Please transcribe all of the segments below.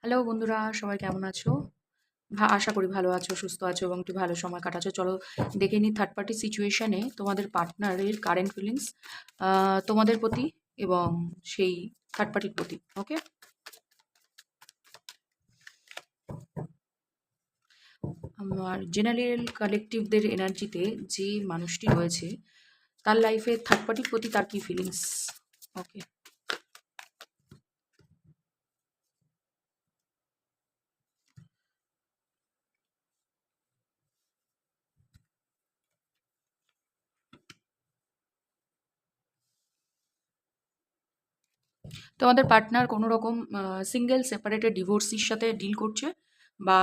Hello বন্ধুরা, সবাই কেমন আছো? আশা করি ভালো আছো, সুস্থ আছো এবং একটু ভালো সময় কাটাচ্ছো। চলো দেখে নিই থার্ড পার্টি সিচুয়েশনে তোমাদের পার্টনারের কারেন্ট ফিলিংস তোমাদের প্রতি এবং সেই থার্ড পার্টির প্রতি। ওকে, আমার জেনারেল কালেকটিভদের এনার্জিতে যে মানুষটি রয়েছে তার লাইফে থার্ড পার্টির প্রতি তার কি ফিলিংস। ওকে, তোমাদের পার্টনার কোনো রকম সিঙ্গেল সেপারেটেড ডিভোর্সির সাথে ডিল করছে বা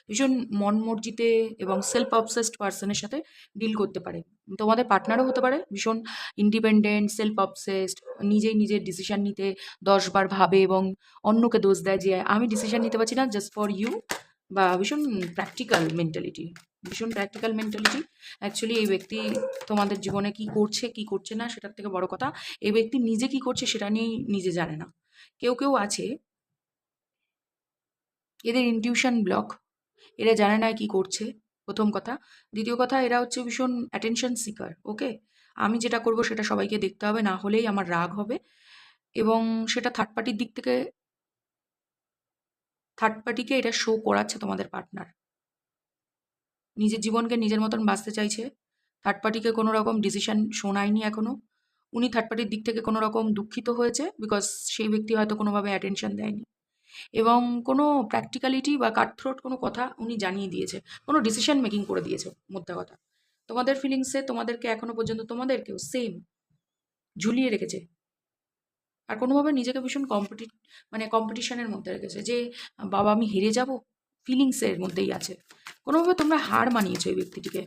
ভীষণ মনমর্জিতে এবং সেলফ অবসেসড পার্সনের সাথে ডিল করতে পারে। তোমাদের পার্টনারও হতে পারে ভীষণ ইন্ডিপেন্ডেন্ট, সেলফ অবসেসড, নিজেই নিজের ডিসিশন নিতে 10 বার ভাবে এবং অন্যকে দোষ দেয় যে আমি ডিসিশন নিতে পারছি না জাস্ট ফর ইউ, বা ভীষণ প্র্যাকটিক্যাল মেন্টালিটি। ভীষণ প্র্যাকটিক্যাল মেন্টালিটি। অ্যাকচুয়ালি এই ব্যক্তি তোমাদের জীবনে কি করছে কি করছে না সেটার থেকে বড় কথা, এই ব্যক্তি নিজে কি করছে সেটা নিয়েই নিজে জানে না। কেউ কেউ আছে এদের ইনটিউশন ব্লক, এরা জানে না কি করছে, প্রথম কথা। দ্বিতীয় কথা, এরা হচ্ছে ভীষণ অ্যাটেনশন সিকার। ওকে, আমি যেটা করব সেটা সবাইকে দেখতে হবে, না হলেই আমার রাগ হবে। এবং সেটা থার্ড পার্টির দিক থেকে, থার্ড পার্টিকে এটা শো করাচ্ছে তোমাদের পার্টনার নিজের জীবনকে নিজের মতন বাঁচতে চাইছে। থার্ড পার্টিকে কোনো রকম ডিসিশন শোনায়নি এখনো। উনি থার্ড পার্টির দিক থেকে কোনো রকম দুঃখিত হয়েছে বিকজ সেই ব্যক্তি হয়তো কোনোভাবে অ্যাটেনশন দেয়নি এবং কোনো প্র্যাকটিক্যালিটি বা কাটথ্রোট কোনো কথা উনি জানিয়ে দিয়েছে, কোনো ডিসিশন মেকিং করে দিয়েছে মোদ্দা কথা। তোমাদের ফিলিংসে তোমাদেরকে এখনো পর্যন্ত তোমাদেরকেও সেম ঝুলিয়ে রেখেছে আর কোনোভাবে নিজেকে ভীষণ মানে কম্পিটিশনের মধ্যে রেখেছে যে বাবা আমি হেরে যাব, ফিলিংসের মধ্যেই আছে। কোনোভাবে তোমরা হার মানিয়েছো এই ব্যক্তিটিকে,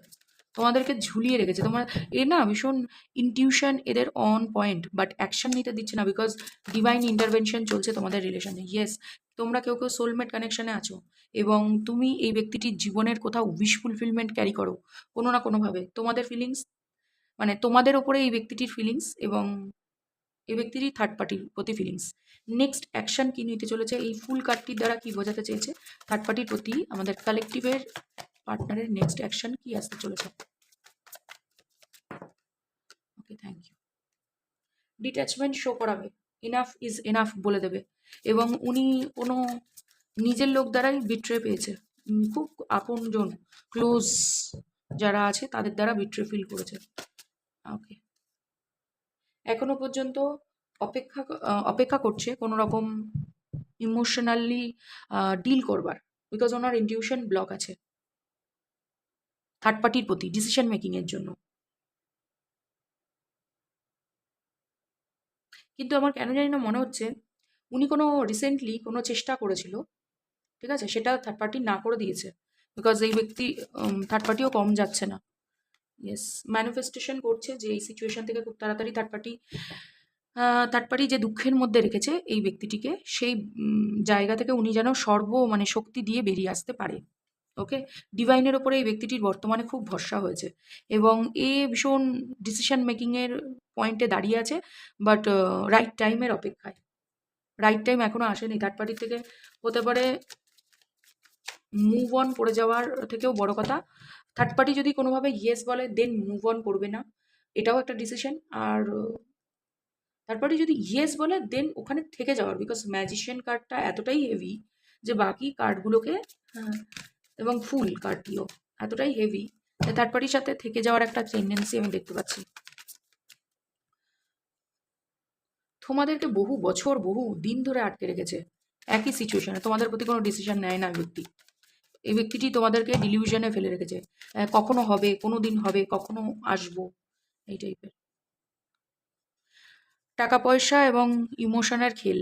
তোমাদেরকে ঝুলিয়ে রেখেছে। তোমার এ না ভীষণ ইনটিউশন এদের অন পয়েন্ট, বাট অ্যাকশন নিতে দিচ্ছে না বিকজ ডিভাইন ইন্টারভেনশন চলছে তোমাদের রিলেশনে। ইয়েস, তোমরা কেউ কেউ সোলমেট কানেকশনে আছো এবং তুমি এই ব্যক্তিটির জীবনের কোথাও উইশ ফুলফিলমেন্ট ক্যারি করো কোনো না কোনোভাবে। তোমাদের ফিলিংস মানে তোমাদের ওপরে এই ব্যক্তিটির ফিলিংস এবং এই ব্যক্তিরই থার্ড পার্টির প্রতি ফিলিংস। নেক্সট অ্যাকশন কি নিতে চলেছে, এই ফুল কার্ডটির দ্বারা কি বোঝাতে চেয়েছে থার্ড পার্টির প্রতি আমাদের কালেকটিভের পার্টনারের নেক্সট অ্যাকশন কি আসতে চলেছে। ওকে, থ্যাংক ইউ। ডিট্যাচমেন্ট শো করাবে, এনাফ ইজ এনাফ বলে দেবে এবং উনি কোনো নিজের লোক দ্বারাই বিট্রে পেয়েছে। খুব আপনজন, ক্লোজ যারা আছে তাদের দ্বারা বিট্রে ফিল করেছে। ওকে, এখনো পর্যন্ত অপেক্ষা করছে কোনো রকম ইমোশনালি ডিল করবার, বিকজ ওনার ইনটিউশন ব্লক আছে থার্ড পার্টির প্রতি ডিসিশন মেকিং এর জন্য। কিন্তু আমার কেন জানি না মনে হচ্ছে উনি কোনো রিসেন্টলি কোনো চেষ্টা করেছিল, ঠিক আছে, সেটা থার্ড পার্টি না করে দিয়েছে বিকজ এই ব্যক্তি থার্ড পার্টিও কম যাচ্ছে না। ইয়েস, ম্যানিফেস্টেশন করছে যে এই সিচুয়েশন থেকে খুব তাড়াতাড়ি থার্ড পার্টি যে দুঃখের মধ্যে রেখেছে এই ব্যক্তিটিকে, সেই জায়গা থেকে উনি যেন মানে শক্তি দিয়ে বেরিয়ে আসতে পারে। ওকে, ডিভাইনের ওপরে এই ব্যক্তিটির বর্তমানে খুব ভরসা হয়েছে এবং এ ভীষণ ডিসিশন মেকিংয়ের পয়েন্টে দাঁড়িয়ে আছে, বাট রাইট টাইমের অপেক্ষায়। রাইট টাইম এখনো আসেনি থার্ড পার্টির থেকে। হতে পারে মুভ অন করে যাওয়ার থেকেও বড় কথা, থার্ড পার্টি যদি কোনোভাবে ইয়েস বলে দেন মুভ অন করবে না, এটাও একটা ডিসিশন। আর থার্ড পার্টি যদি ইয়েস বলে দেন ওখানে থেকে যাওয়ার, বিকজ ম্যাজিশিয়ান কার্ডটা এতটাই হেভি যে বাকি কার্ডগুলোকে, হ্যাঁ, এবং ফুল কার্ডটিও এতটাই হেভি যে থার্ড পার্টির সাথে থেকে যাওয়ার একটা টেন্ডেন্সি আমি দেখতে পাচ্ছি। তোমাদেরকে বহু বছর বহু দিন ধরে আটকে রেখেছে একই সিচুয়েশনে, তোমাদের প্রতি কোনো ডিসিশন নেয় না ব্যক্তি। এই ব্যক্তিটি তোমাদেরকে ডিলিউশনে ফেলে রেখেছে, কখনো হবে, কোনো দিন হবে, কখনো আসবো, এই টাইপের। টাকা পয়সা এবং ইমোশনের খেল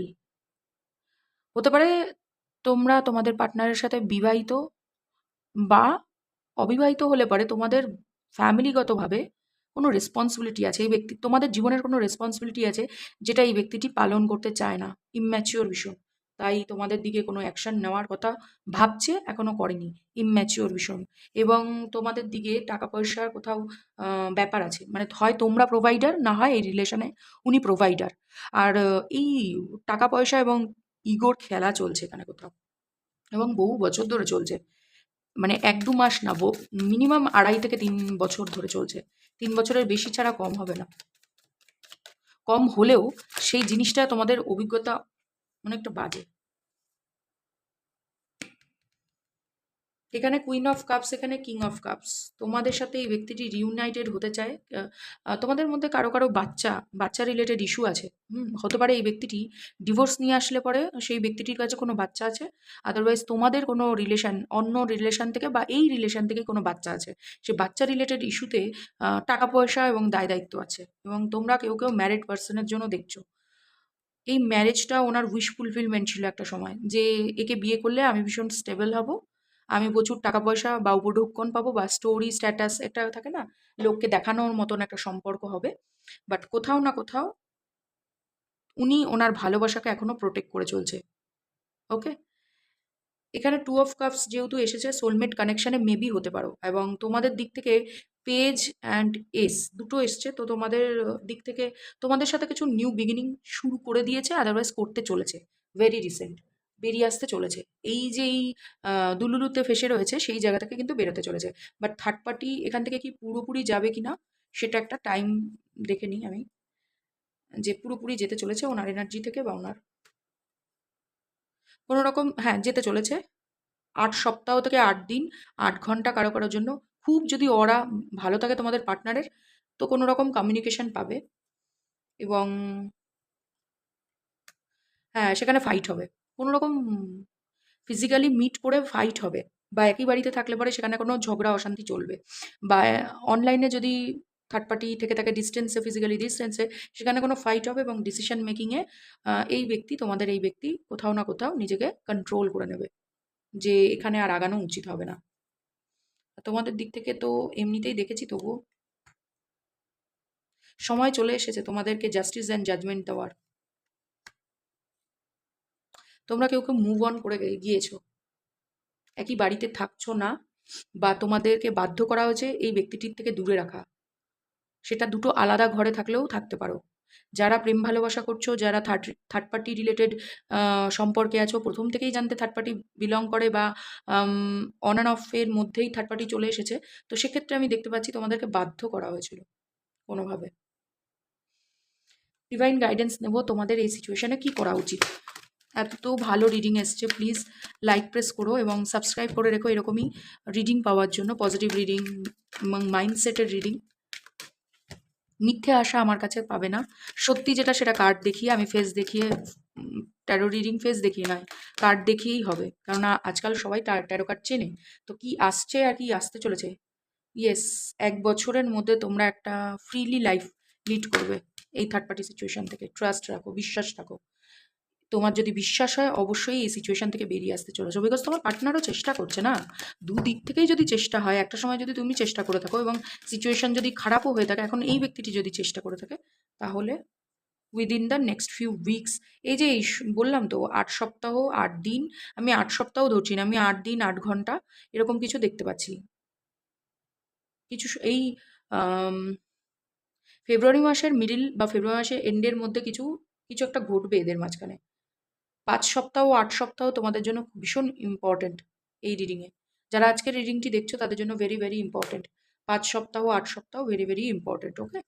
হতে পারে। তোমরা তোমাদের পার্টনারের সাথে বিবাহিত বা অবিবাহিত হলে পারে তোমাদের ফ্যামিলিগতভাবে কোনো রেসপন্সিবিলিটি আছে, এই ব্যক্তি তোমাদের জীবনের কোনো রেসপন্সিবিলিটি আছে যেটা এই ব্যক্তিটি পালন করতে চায় না, ইম্যাচিওর ভীষণ। তাই তোমাদের দিকে কোনো অ্যাকশন নেওয়ার কথা ভাবছে, এখনো করেনি, ইম্যাচিওর ভীষণ। এবং তোমাদের দিকে টাকা পয়সার কোথাও ব্যাপার আছে, মানে হয় তোমরা প্রোভাইডার, না হয় এই রিলেশনে উনি প্রোভাইডার। আর এই টাকা পয়সা এবং ইগোর খেলা চলছে এখানে কোথাও, এবং বহু বছর ধরে চলছে। মানে ১-২ মাস না, মিনিমাম ২.৫ থেকে ৩ বছর ধরে চলছে। ৩ বছরের বেশি ছাড়া কম হবে না। কম হলেও সেই জিনিসটা তোমাদের অভিজ্ঞতা অনেকটা বাজে। এখানে কুইন অফ কাপস, এখানে কিং অফ কাপস। তোমাদের সাথে এই ব্যক্তিটি রিউনাইটেড হতে চায়। তোমাদের মধ্যে কারো কারো বাচ্চা রিলেটেড ইস্যু আছে। হতে পারে এই ব্যক্তিটি ডিভোর্স নিয়ে আসলে পরে সেই ব্যক্তিটির কাছে কোনো বাচ্চা আছে, আদারওয়াইজ তোমাদের কোনো রিলেশন, অন্য রিলেশন থেকে বা এই রিলেশন থেকে কোনো বাচ্চা আছে। সে বাচ্চা রিলেটেড ইস্যুতে টাকা পয়সা এবং দায় দায়িত্ব আছে, এবং তোমরা কেউ কেউ ম্যারিড পার্সনের জন্য দেখছো। এই ম্যারেজটা ওনার উইশ ফুলফিলমেন্ট ছিল একটা সময়, যে একে বিয়ে করলে আমি ভীষণ স্টেবল হব, আমি প্রচুর টাকা পয়সা বা উপঢৌকন পাবো, বা স্টোরি স্ট্যাটাস একটা থাকে না, লোককে দেখানোর মতন একটা সম্পর্ক হবে। বাট কোথাও না কোথাও উনি ওনার ভালোবাসাকে এখনো প্রোটেক্ট করে চলছে। ওকে, এখানে টু অফ কাপস যেহেতু এসেছে, সোলমেট কানেকশানে মেবি হতে পারো, এবং তোমাদের দিক থেকে পেজ অ্যান্ড এস দুটো এসছে, তো তোমাদের দিক থেকে তোমাদের সাথে কিছু নিউ বিগিনিং শুরু করে দিয়েছে, আদারওয়াইজ করতে চলেছে, ভেরি রিসেন্ট বেরিয়ে আসতে চলেছে। এই যে এই দুলুলুতে ফেসে রয়েছে সেই জায়গা থেকে কিন্তু বেরোতে চলেছে। বাট থার্ড পার্টি এখান থেকে কি পুরোপুরি যাবে কি না, সেটা একটা টাইম দেখে নিই আমি, যে পুরোপুরি যেতে চলেছে ওনার এনার্জি থেকে, বা ওনার কোনো রকম, হ্যাঁ যেতে চলেছে। ৮ সপ্তাহ থেকে ৮ দিন, ৮ ঘন্টা কারো কারোর জন্য। খুব যদি ওরা ভালো থাকে তোমাদের পার্টনারের, তো কোনো রকম কমিউনিকেশন পাবে, এবং হ্যাঁ সেখানে ফাইট হবে। কোনো রকম ফিজিক্যালি মিট করে ফাইট হবে, বা একই বাড়িতে থাকলে পরে সেখানে কোনো ঝগড়া অশান্তি চলবে, বা অনলাইনে যদি থার্ড পার্টি থেকে থাকে ডিস্টেন্সে, ফিজিক্যালি ডিস্টেন্সে, সেখানে কোনো ফাইট হবে, এবং ডিসিশন মেকিংয়ে এই ব্যক্তি, তোমাদের এই ব্যক্তি কোথাও না কোথাও নিজেকে কন্ট্রোল করে নেবে, যে এখানে আর আগানো উচিত হবে না। তোমাদের দিক থেকে তো এমনিতেই দেখেছি, তবুও সময় চলে এসেছে তোমাদেরকে জাস্টিস অ্যান্ড জাজমেন্ট দেওয়ার। তোমরা কেউ কেউ মুভ অন করে গিয়েছো, একই বাড়িতে থাকছো না, বা তোমাদেরকে বাধ্য করা হয়েছে এই ব্যক্তিটির থেকে দূরে রাখা, সেটা দুটো আলাদা ঘরে থাকলেও থাকতে পারো। যারা প্রেম ভালোবাসা করছো, যারা থার্ড পার্টি রিলেটেড সম্পর্কে আছো, প্রথম থেকেই জানতে থার্ড পার্টি বিলং করে, বা অন অ্যান্ড অফের মধ্যেই থার্ড পার্টি চলে এসেছে, তো সেক্ষেত্রে আমি দেখতে পাচ্ছি তোমাদেরকে বাধ্য করা হয়েছিল কোনোভাবে। ডিভাইন গাইডেন্স নেব তোমাদের এই সিচুয়েশনে কি করা উচিত। এত ভালো রিডিং এসছে, প্লিজ লাইক প্রেস করো এবং সাবস্ক্রাইব করে রেখো এরকমই রিডিং পাওয়ার জন্য, পজিটিভ রিডিং এবং মাইন্ডসেটের রিডিং। মিথ্যে আশা আমার কাছে পাবে না, সত্যি যেটা সেটা কার্ড দেখিয়ে, আমি ফেস দেখিয়ে, ট্যারো রিডিং ফেস দেখিয়ে নয়, কার্ড দেখিয়েই হবে, কেননা আজকাল সবাই ট্যারো কার্ড চেনে। তো কি আসছে আর কি আসতে চলেছে, ইয়েস, ১ বছরের মধ্যে তোমরা একটা ফ্রিলি লাইফ লিড করবে এই থার্ড পার্টি সিচুয়েশন থেকে। ট্রাস্ট রাখো, বিশ্বাস রাখো। তোমার যদি বিশ্বাস হয়, অবশ্যই এই সিচুয়েশন থেকে বেরিয়ে আসতে চলেছো, বিকজ তোমার পার্টনারও চেষ্টা করছে না। দুদিক থেকেই যদি চেষ্টা হয়, একটা সময় যদি তুমি চেষ্টা করে থাকো এবং সিচুয়েশন যদি খারাপও হয়ে থাকে, এখন এই ব্যক্তিটি যদি চেষ্টা করে থাকে, তাহলে within the next few weeks, এই যে বললাম তো ৮ সপ্তাহ ৮ দিন, আমি ৮ সপ্তাহ ধরছি না, আমি ৮ দিন ৮ ঘন্টা এরকম কিছু দেখতে পাচ্ছি। কিছু এই ফেব্রুয়ারি মাসের মিডিল বা ফেব্রুয়ারি মাসের এন্ডের মধ্যে কিছু কিছু একটা ঘটবে এদের মাঝখানে। ৫ সপ্তাহ ৮ সপ্তাহ তোমাদের জন্য ভীষণ ইম্পর্ট্যান্ট এই রিডিংয়ে। যারা আজকের রিডিংটি দেখছো তাদের জন্য ভেরি ভেরি ইম্পর্ট্যান্ট। ৫ সপ্তাহ ৮ সপ্তাহ ভেরি ভেরি ইম্পর্ট্যান্ট। ওকে,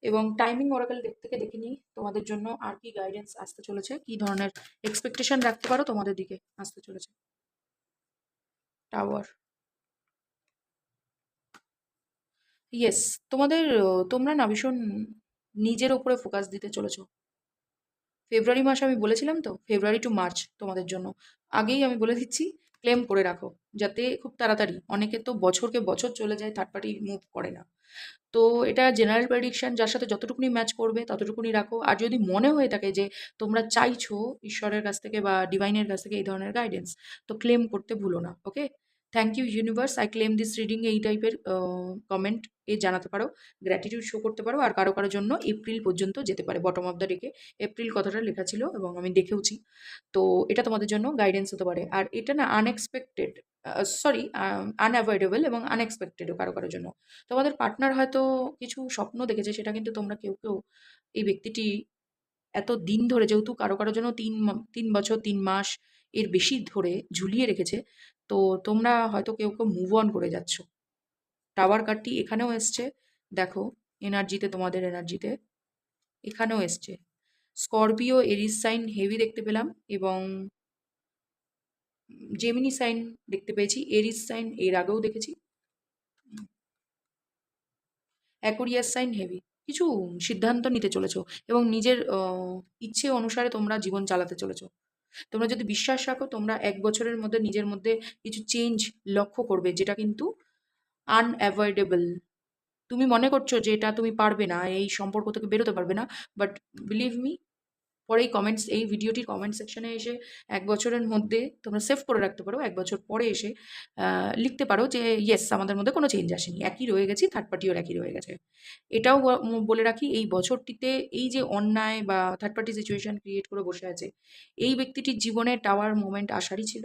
এবং টাইমিং ওরাকেল থেকে দেখে নিই তোমাদের জন্য আর কি গাইডেন্স আসতে চলেছে, কি ধরনের এক্সপেকটেশন রাখতে পারো তোমাদের দিকে আসতে চলেছে। টাওয়ার, ইয়েস, তোমরা না ভীষণ নিজের ওপরে ফোকাস দিতে চলেছো। ফেব্রুয়ারি মাস আমি বলেছিলাম তো, ফেব্রুয়ারি টু মার্চ তোমাদের জন্য আগেই আমি বলে দিচ্ছি, ক্লেম করে রাখো, যাতে খুব তাড়াতাড়ি, অনেকে তো বছরকে বছর চলে যায়, থার্ড পার্টি মুভ করে না। তো এটা জেনারেল প্রেডিকশন, যার সাথে যতটুকুনি ম্যাচ করবে ততটুকুনি রাখো। আর যদি মনে হয়ে থাকে যে তোমরা চাইছো ঈশ্বরের কাছ থেকে বা ডিভাইনের কাছ থেকে এই ধরনের গাইডেন্স, তো ক্লেম করতে ভুলো না। Okay, thank you universe, I claim this reading, এই টাইপের কমেন্ট জানাতে পারো, গ্র্যাটিটিউড শো করতে পারো। আর কারো কারোর জন্য এপ্রিল পর্যন্ত যেতে পারে, বটম অফ দ্য ডেকে এপ্রিল কথাটা লেখা ছিল এবং আমি দেখেওছি। তো এটা তোমাদের জন্য গাইডেন্স হতে পারে। আর এটা না আনএক্সপেক্টেড, সরি, আনঅ্যাভয়েডেবল এবং আনএক্সপেক্টেডও কারো কারোর জন্য। তোমাদের পার্টনার হয়তো কিছু স্বপ্ন দেখেছে, সেটা কিন্তু তোমরা কেউ কেউ, এই ব্যক্তিটি এত দিন ধরে, যেহেতু কারো কারোর জন্য 3 বছর 3 মাস এর বেশি ধরে ঝুলিয়ে রেখেছে, তো তোমরা হয়তো কেউ কেউ মুভ অন করে যাচ্ছ। টাওয়ার কার্ডটি এখানেও এসছে, দেখো এনার্জিতে, তোমাদের এনার্জিতে এখানেও এসছে। স্করপিও, এরিস সাইন হেভি দেখতে পেলাম, এবং জেমিনি সাইন দেখতে পেয়েছি, এরিস সাইন এর আগেও দেখেছি, অ্যাকোরিয়াস সাইন হেভি। কিছু সিদ্ধান্ত নিতে চলেছো এবং নিজের ইচ্ছে অনুসারে তোমরা জীবন চালাতে চলেছো। তোমরা যদি বিশ্বাস রাখো, তোমরা 1 বছরের মধ্যে নিজের মধ্যে কিছু চেঞ্জ লক্ষ্য করবে, যেটা কিন্তু আনঅ্যাভয়েডেবল। তুমি মনে করছো যে এটা তুমি পারবে না, এই সম্পর্ক থেকে বেরোতে পারবে না, বাট বিলিভ মি, পরে এই ভিডিওটির কমেন্ট সেকশনে এসে 1 বছরের মধ্যে তোমরা সেভ করে রাখতে পারো, 1 বছর পরে এসে লিখতে পারো যে ইয়েস, আমাদের মধ্যে কোনো চেঞ্জ আসেনি, একই রয়ে গেছি, থার্ড পার্টিও একই রয়ে গেছে। এটাও বলে রাখি, এই বছরটিতে এই যে অন্যায় বা থার্ড পার্টি সিচুয়েশন ক্রিয়েট করে বসে আছে, এই ব্যক্তিটির জীবনে টাওয়ার মোমেন্ট আসারই ছিল,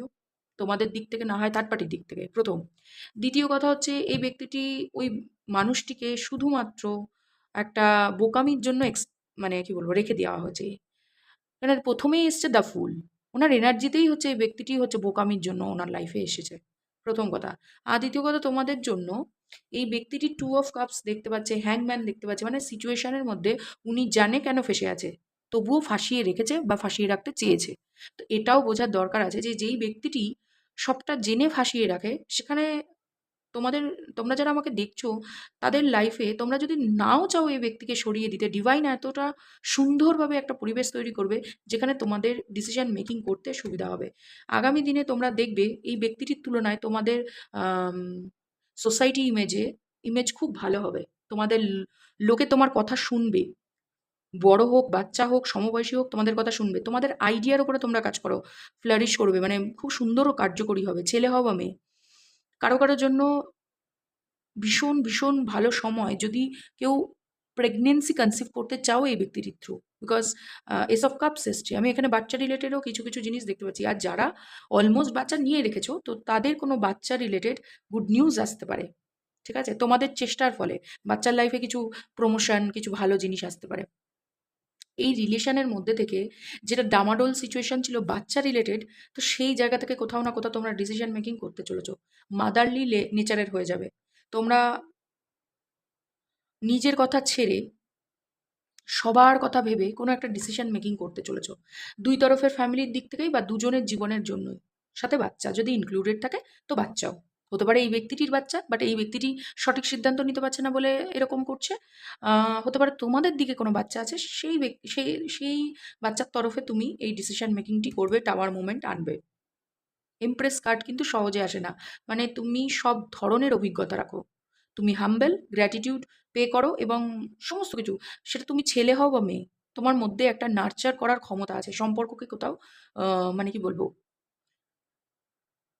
তোমাদের দিক থেকে না হয় থার্ড পার্টির দিক থেকে, প্রথম। দ্বিতীয় কথা হচ্ছে, এই ব্যক্তিটি ওই মানুষটিকে শুধুমাত্র একটা বোকামির জন্য মানে কি বলবো, রেখে দেওয়া হয়েছে। মানে প্রথমেই এসছে দ্য ফুল, ওনার এনার্জিতেই হচ্ছে এই ব্যক্তিটি হচ্ছে বোকামির জন্য ওনার লাইফে এসেছে, প্রথম কথা। আর দ্বিতীয় কথা, তোমাদের জন্য এই ব্যক্তিটি 2 অফ কাপস দেখতে পাচ্ছে, হ্যাংম্যান দেখতে পাচ্ছে, মানে সিচুয়েশনের মধ্যে উনি জানে কেন ফেসে আছে, তবুও ফাঁসিয়ে রেখেছে বা ফাঁসিয়ে রাখতে চেয়েছে। তো এটাও বোঝার দরকার আছে যে যেই ব্যক্তিটি সবটা জেনে ফাঁসিয়ে রাখে, সেখানে তোমাদের, তোমরা যারা আমাকে দেখছো, তাদের লাইফে তোমরা যদি নাও চাও এই ব্যক্তিকে সরিয়ে দিতে, ডিভাইন এতটা সুন্দরভাবে একটা পরিবেশ তৈরি করবে যেখানে তোমাদের ডিসিশন মেকিং করতে সুবিধা হবে। আগামী দিনে তোমরা দেখবে এই ব্যক্তিটির তুলনায় তোমাদের সোসাইটি ইমেজ খুব ভালো হবে। তোমাদের লোকে তোমার কথা শুনবে, বড় হোক বাচ্চা হোক সমবয়সী হোক, তোমাদের কথা শুনবে। তোমাদের আইডিয়ার উপরে তোমরা কাজ করো, ফ্লারিশ করবে, মানে খুব সুন্দর ও কার্যকরী হবে, ছেলে হও বা মেয়ে। কারো কারোর জন্য ভীষণ ভীষণ ভালো সময়, যদি কেউ প্রেগনেন্সি কনসিভ করতে চাও এই ব্যক্তিটির through, because S of cups এসছে। আমি এখানে বাচ্চা রিলেটেডও কিছু কিছু জিনিস দেখতে পাচ্ছি। আর যারা অলমোস্ট বাচ্চা নিয়ে রেখেছো, তো তাদের কোনো বাচ্চা রিলেটেড গুড নিউজ আসতে পারে, ঠিক আছে, তোমাদের চেষ্টার ফলে বাচ্চার লাইফে কিছু প্রমোশন, কিছু ভালো জিনিস আসতে পারে। এই রিলেশনের মধ্যে থেকে যেটা ডামাডোল সিচুয়েশন ছিল বাচ্চা রিলেটেড, তো সেই জায়গা থেকে কোথাও না কোথাও তোমরা ডিসিশন মেকিং করতে চলেছো, মাদারলি নেচারের হয়ে যাবে। তোমরা নিজের কথা ছেড়ে সবার কথা ভেবে কোনো একটা ডিসিশন মেকিং করতে চলেছো, দুই তরফের ফ্যামিলির দিক থেকেই বা দুজনের জীবনের জন্যই, সাথে বাচ্চা যদি ইনক্লুডেড থাকে, তো বাচ্চাও হতে পারে এই ব্যক্তিটির বাচ্চা, বাট এই ব্যক্তিটি সঠিক সিদ্ধান্ত নিতে পারছে না বলে এরকম করছে। হতে পারে তোমাদের দিকে কোনো বাচ্চা আছে, সেই বাচ্চার তরফে তুমি এই ডিসিশন মেকিংটি করবে, টাওয়ার মুভমেন্ট আনবে। এমপ্রেস কার্ড কিন্তু সহজে আসে না, মানে তুমি সব ধরনের অভিজ্ঞতা রাখো, তুমি হাম্বেল, গ্র্যাটিটিউড পে করো, এবং সমস্ত কিছু, সেটা তুমি ছেলে হও বা মেয়ে, তোমার মধ্যে একটা নার্চার করার ক্ষমতা আছে, সম্পর্ককে কোথাও মানে কি বলবো,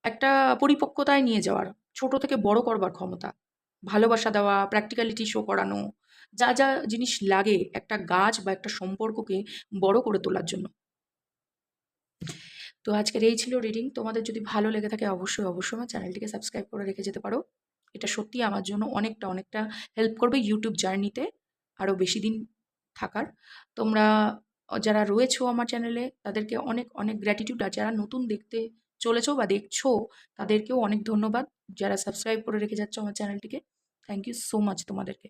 একটা পরিপক্কতায় নিয়ে যাওয়ার, ছোট থেকে বড় করবার ক্ষমতা, ভালোবাসা দেওয়া, প্র্যাকটিক্যালিটি শো করানো, যা যা জিনিস লাগে একটা গাছ বা একটা সম্পর্ককে বড় করে তোলার জন্য। তো আজকের এই ছিল রিডিং। তোমাদের যদি ভালো লেগে থাকে, অবশ্যই অবশ্যই আমার চ্যানেলটিকে সাবস্ক্রাইব করে রেখে যেতে পারো। এটা সত্যিই আমার জন্য অনেকটা অনেকটা হেল্প করবে ইউটিউব জার্নিতে আরও বেশি দিন থাকার। তোমরা যারা রয়েছো আমার চ্যানেলে, তাদেরকে অনেক অনেক গ্র্যাটিটিউড। আর যারা নতুন দেখতে চলেছো বা দেখছো, তাদেরকেও অনেক ধন্যবাদ, যারা সাবস্ক্রাইব করে রেখে যাচ্ছ আমার চ্যানেলটিকে। থ্যাংক ইউ সো মাচ তোমাদেরকে।